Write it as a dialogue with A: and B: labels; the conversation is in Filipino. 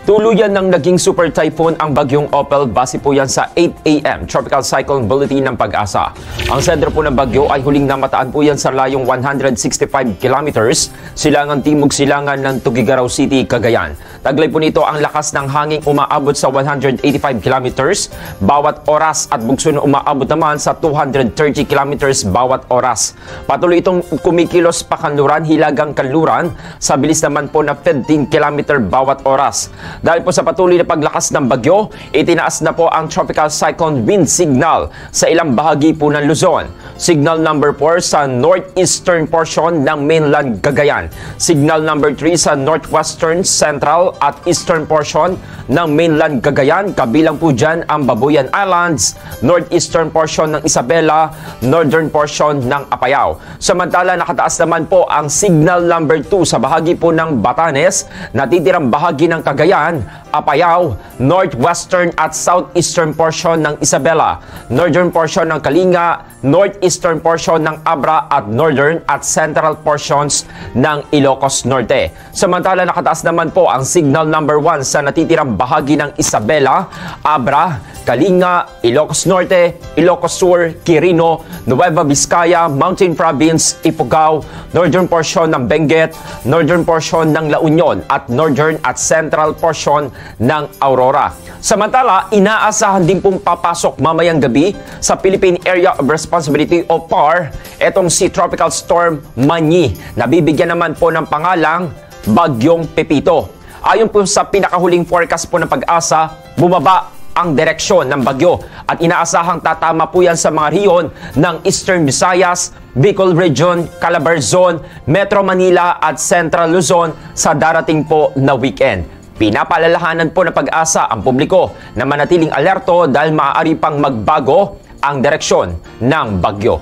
A: Tuluyan ng naging super typhoon ang bagyong Opel base po yan sa 8 AM Tropical Cyclone Bulletin ng Pag-asa. Ang sentro po ng bagyo ay huling namataan po yan sa layong 165 kilometers silangang timog silangan ng Tuguegarao City, Cagayan. Taglay po nito ang lakas ng hangin umaabot sa 185 kilometers bawat oras at bugso na umaabot naman sa 230 kilometers bawat oras. Patuloy itong kumikilos pakanluran hilagang kanluran sa bilis naman po na 15 kilometer bawat oras. Dahil po sa patuloy na paglakas ng bagyo, itinaas na po ang Tropical Cyclone Wind Signal sa ilang bahagi po ng Luzon. Signal number 4 sa northeastern portion ng mainland Cagayan. Signal number 3 sa northwestern, central at eastern portion ng mainland Cagayan. Kabilang po dyan ang Babuyan Islands, northeastern portion ng Isabela, northern portion ng Apayao. Samantala nakataas naman po ang signal number 2 sa bahagi po ng Batanes, natitirang bahagi ng Cagayan, Apayao, northwestern at southeastern portion ng Isabela, northern portion ng Kalinga, northeastern portion ng Abra at northern at central portions ng Ilocos Norte. Samantala nakataas naman po ang signal number 1 sa natitirang bahagi ng Isabela, Abra, Kalinga, Ilocos Norte, Ilocos Sur, Quirino, Nueva Vizcaya, Mountain Province, Ifugao, northern portion ng Benguet, northern portion ng La Union at northern at central portion ng Aurora. Samantala, inaasahan din pong papasok mamayang gabi sa Philippine Area of Responsibility o PAR etong si Tropical Storm Manny na bibigyan naman po ng pangalang Bagyong Pepito. Ayon po sa pinakahuling forecast po ng Pag-asa, bumaba ang direksyon ng bagyo at inaasahang tatama po yan sa mga riyon ng Eastern Visayas, Bicol Region, Calabarzon, Metro Manila at Central Luzon sa darating po na weekend. Pinapaalalahanan po ng Pag-asa ang publiko na manatiling alerto dahil maaari pang magbago ang direksyon ng bagyo.